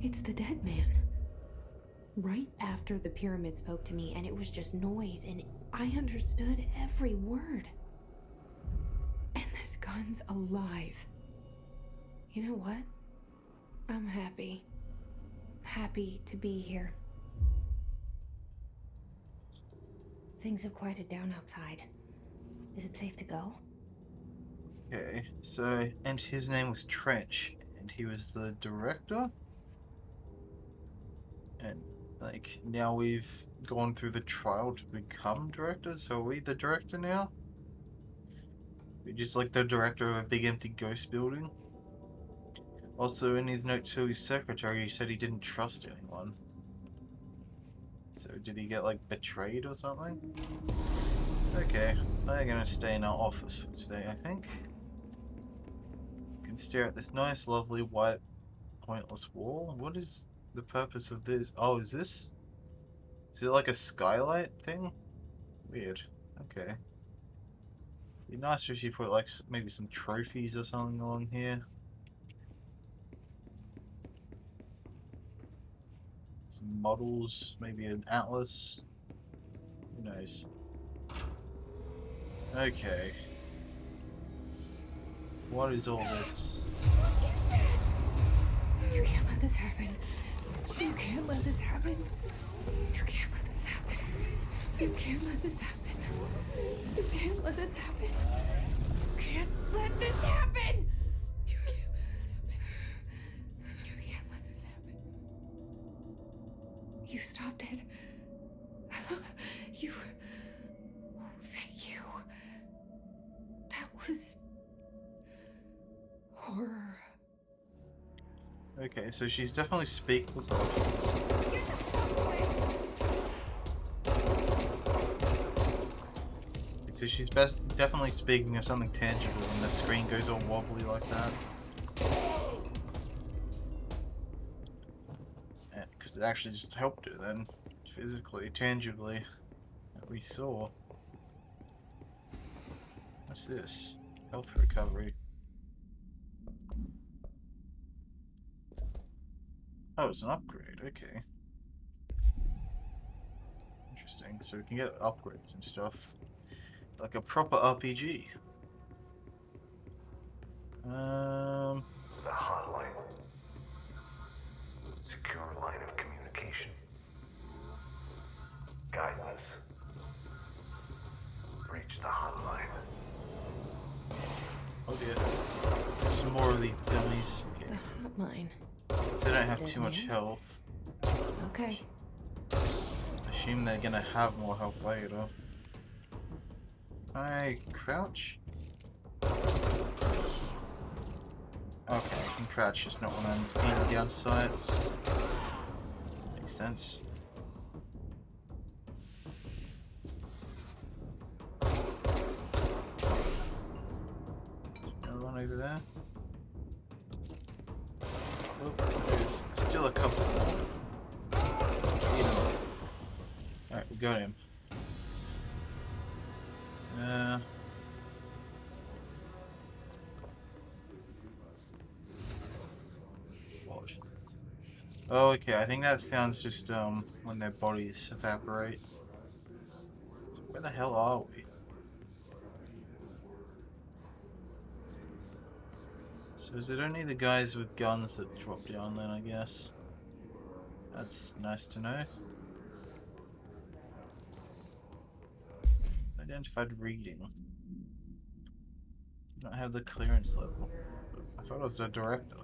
It's the dead man. Right after the pyramid spoke to me, and it was just noise, and I understood every word. And this gun's alive. You know what? I'm happy. Happy to be here. Things have quieted down outside. Is it safe to go? Okay, so, and his name was Trench, and he was the director? And, like, now we've gone through the trial to become directors, so are we the director now? We're just like the director of a big empty ghost building? Also, in his note to his secretary, he said he didn't trust anyone. So, did he get, like, betrayed or something? Okay, I'm gonna stay in our office for today, I think. You can stare at this nice, lovely, white, pointless wall. What is the purpose of this? Oh, is it like a skylight thing? Weird. Okay. Be nice if you put, like, maybe some trophies or something along here. Some models, maybe an atlas. Who knows? Okay. What is all this? You can't let this happen. You can't let this happen. You can't let this happen. You can't let this happen. You can't let this happen. You can't let this happen. You can't let this happen. You can't let this happen. You stopped it. You. Oh, thank you. That was horror. Okay, so she's definitely speaking. So she's definitely speaking of something tangible when the screen goes all wobbly like that. Because it actually just helped her then, physically, tangibly, that we saw. What's this? Health recovery. Oh, it's an upgrade, okay. Interesting, so we can get upgrades and stuff. Like a proper RPG. The hotline. Secure line of communication. Guidance. Reach the hotline. Oh dear. Some more of these dummies. Okay. The hotline. So they don't have too much health. Okay. Assume they're gonna have more health later. I crouch? Okay, I can crouch, just not when I'm aiming down sights. Makes sense. Another one over there. Oh, there's still a couple more. Alright, we got him. What? Oh, okay, I think that sounds just, when their bodies evaporate. Where the hell are we? So is it only the guys with guns that drop down then, I guess? That's nice to know. Identified reading. Do not have the clearance level. I thought it was the director.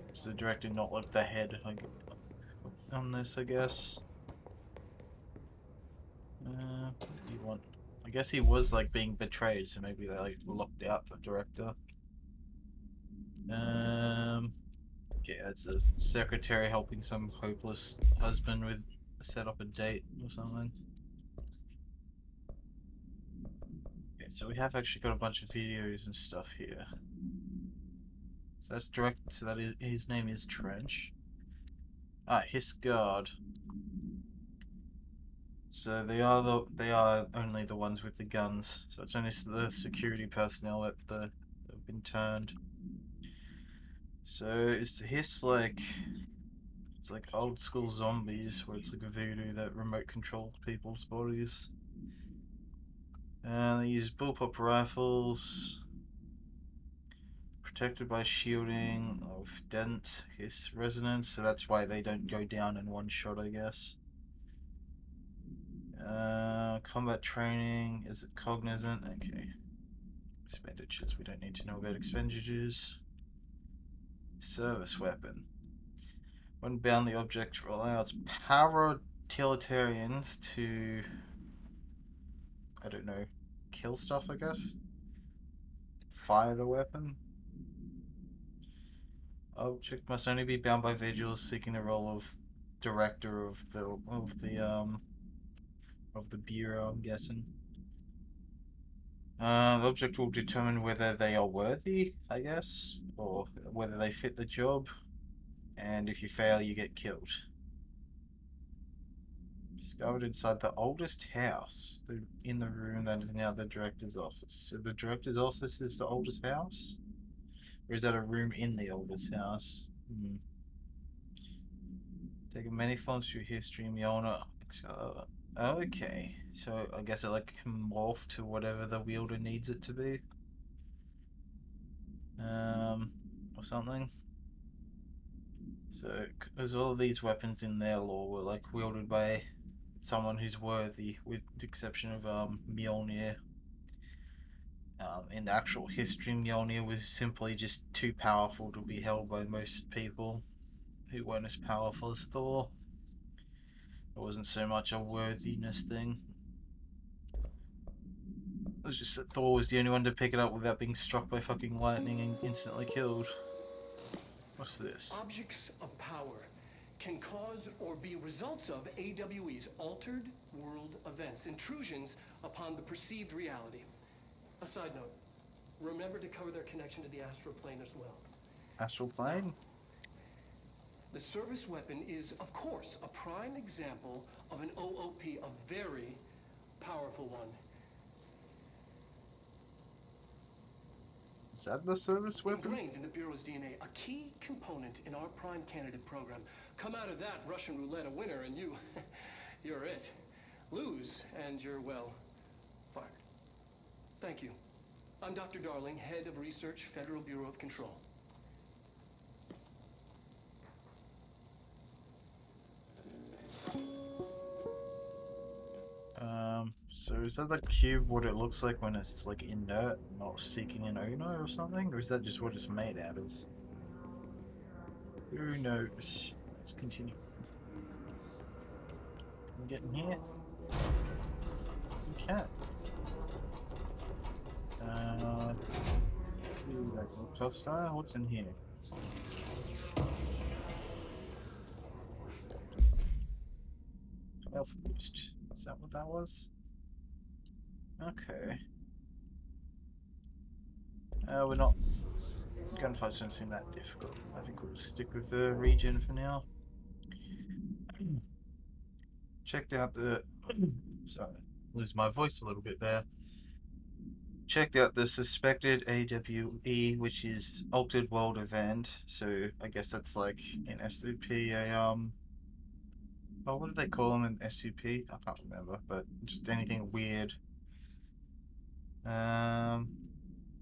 It's the director, not like the head on this, I guess. What do you want? I guess he was like being betrayed, so maybe they like locked out the director. Okay, that's a secretary helping some hopeless husband with set up a date or something. Okay, so we have actually got a bunch of videos and stuff here. So that's direct. So that is his name is Trench. Ah, his guard. So they are only the ones with the guns. So it's only the security personnel that have been turned. So is the hiss like it's like old school zombies where it's like a voodoo that remote controls people's bodies? They use bullpup rifles, protected by shielding of dent, hiss, resonance, so that's why they don't go down in one shot, I guess. Combat training, is it cognizant? Okay. Expenditures, we don't need to know about expenditures. Service weapon. When bound, the object allows paratiliterians to, I don't know, kill stuff, I guess? Fire the weapon? Object must only be bound by vigils seeking the role of director of the bureau, I'm guessing. The object will determine whether they are worthy, I guess, or whether they fit the job, and if you fail, you get killed. Discovered inside the oldest house in the room that is now the director's office. So the director's office is the oldest house? Or is that a room in the oldest house? Taking many forms through history, Mjolnir. Okay, so I guess it like can morph to whatever the wielder needs it to be. Or something. So, because all of these weapons in their lore were like wielded by someone who's worthy, with the exception of Mjolnir. In actual history, Mjolnir was simply just too powerful to be held by most people who weren't as powerful as Thor. It wasn't so much a worthiness thing. It was just that Thor was the only one to pick it up without being struck by fucking lightning and instantly killed. What's this? Objects of power can cause or be results of AWE's altered world events, intrusions upon the perceived reality. A side note, remember to cover their connection to the astral plane as well. Astral plane? The service weapon is, of course, a prime example of an OOP, a very powerful one. Is that the service weapon? Ingrained in the Bureau's DNA, a key component in our prime candidate program. Come out of that Russian roulette a winner and you're it. Lose and you're, well, fired. Thank you. I'm Dr. Darling, Head of Research, Federal Bureau of Control. So is that the cube what it looks like when it's like inert, not seeking an owner or something? Or is that just what it's made out of? Who knows? Let's continue. Can we get in here? We can. What's in here? Alpha boost. Is that what that was? Okay. We're not. Gunfights don't seem that difficult. I think we'll stick with the regen for now. Checked out the. Sorry, lose my voice a little bit there. Checked out the suspected AWE, which is Altered World Event. So I guess that's like in SCP a oh, what do they call them in SCP? I can't remember, but just anything weird.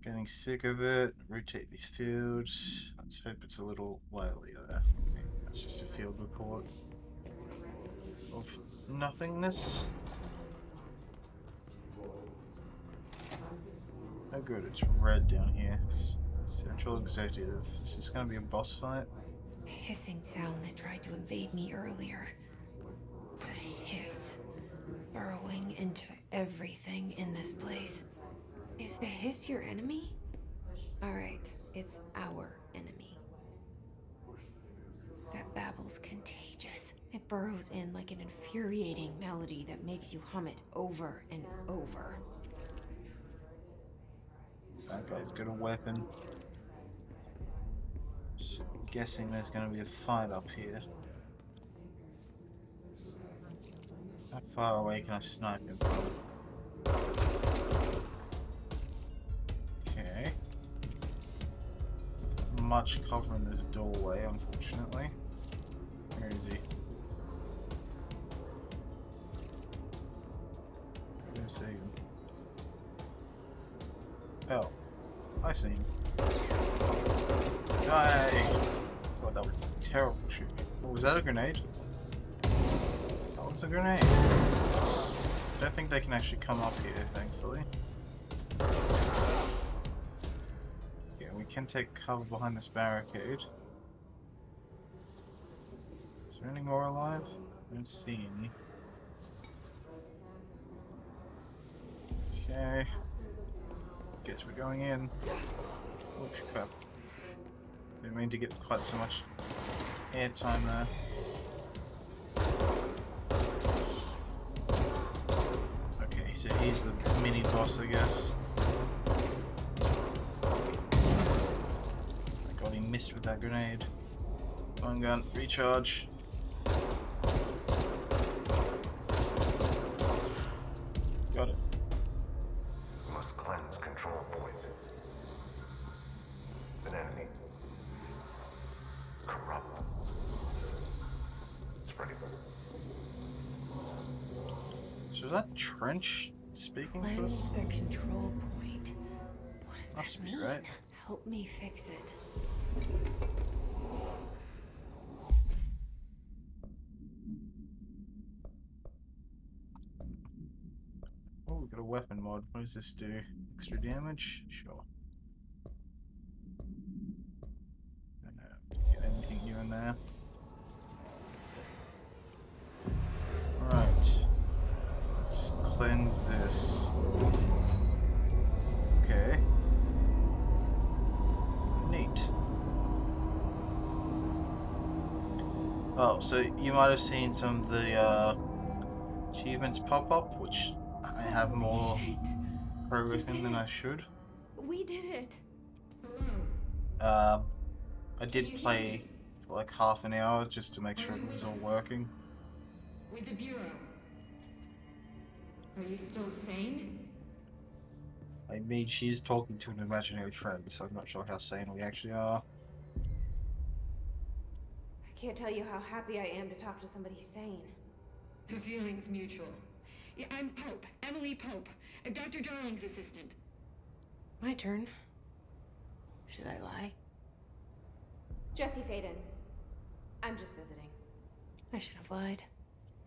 Getting sick of it. Rotate these fields. Let's hope it's a little livelier there. Okay, that's just a field report of nothingness. Oh good, it's red down here. Central Executive. Is this gonna be a boss fight? The hissing sound that tried to invade me earlier. The hiss. Burrowing into everything in this place. Is the hiss your enemy? Alright, it's our enemy. That babble's contagious. It burrows in like an infuriating melody that makes you hum it over and over. That guy's got a weapon. So I'm guessing there's going to be a fight up here. How far away can I snipe him? much covering this doorway, unfortunately. Where is he? I don't see him. Oh, I see him. Die! Oh, that was terrible shooting. Oh, was that a grenade? That was a grenade. I don't think they can actually come up here, thankfully. Yeah, we can take cover behind this barricade. Is there any more alive? I don't see any. Okay. Guess we're going in. Oh crap. Didn't mean to get quite so much airtime there. Okay, so he's the mini boss, I guess. My god, he missed with that grenade. One gun, recharge. Got it. Must cleanse control points. An enemy. Corrupt. Spreading. So is that Trench speaking to us? Cleanse the control point. What does Must that be, mean? right? Help me fix it. Oh, we got a weapon mod. What does this do? Extra damage? Sure. Get anything new in there. Alright. Let's cleanse this. Okay. Neat. Oh, so you might have seen some of the achievements pop up, which I have more Shit. progress in than I should. We did it. I did play for like half an hour just to make sure it was all working. With the Bureau. Are you still sane? I mean, she's talking to an imaginary friend, so I'm not sure how sane we actually are. I can't tell you how happy I am to talk to somebody sane. The feeling's mutual. Yeah, I'm Pope. Emily Pope. Dr. Darling's assistant. My turn. Should I lie? Jesse Faden. I'm just visiting. I should have lied.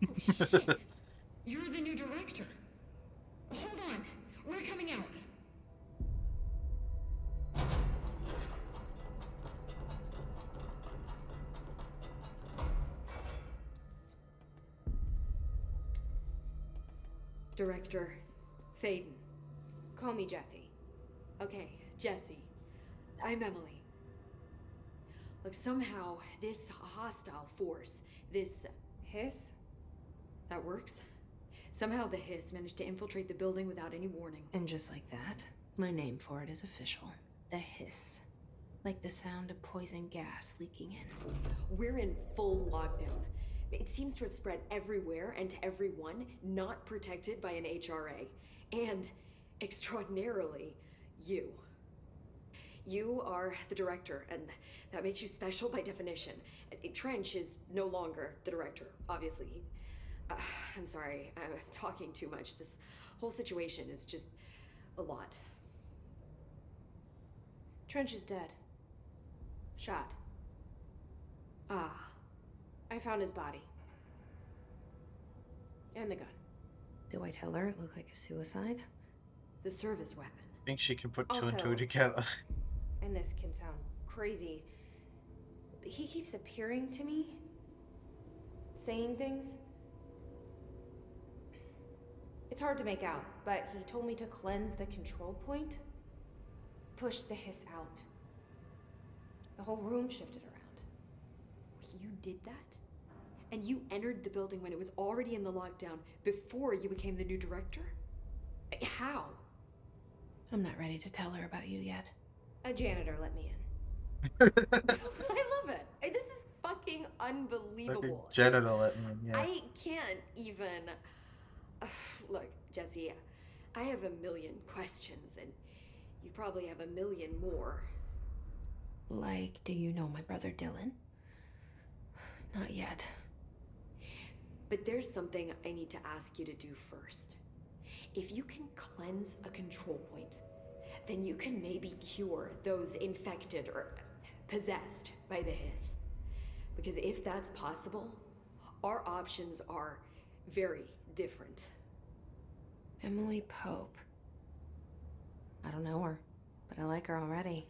Oh, shit. You're the new director. Hold on. We're coming out. Director Faden. Call me Jesse. Okay, Jesse. I'm Emily. Look, somehow this hostile force, this hiss, that works. Somehow the hiss managed to infiltrate the building without any warning. And just like that, my name for it is official. The hiss. Like the sound of poison gas leaking in. We're in full lockdown. It seems to have spread everywhere and to everyone not protected by an HRA. And, extraordinarily, you. You are the director, and that makes you special by definition. Trench is no longer the director, obviously. I'm sorry, I'm talking too much. This whole situation is just a lot. Trench is dead. Shot. Ah. I found his body. And the gun. Do I tell her it looked like a suicide? The service weapon. I think she can put two and two Also- together. And this can sound crazy, but he keeps appearing to me, saying things. It's hard to make out, but he told me to cleanse the control point, push the hiss out. The whole room shifted around. You did that? And you entered the building when it was already in the lockdown before you became the new director? How? I'm not ready to tell her about you yet. A janitor let me in. I love it. This is fucking unbelievable. Fucking janitor let me in, yeah. I can't even. Look, Jesse, I have a million questions, and you probably have a million more. Like, do you know my brother Dylan? Not yet. But there's something I need to ask you to do first. If you can cleanse a control point, then you can maybe cure those infected or possessed by the hiss. Because if that's possible, our options are very different. Emily Pope. I don't know her, but I like her already.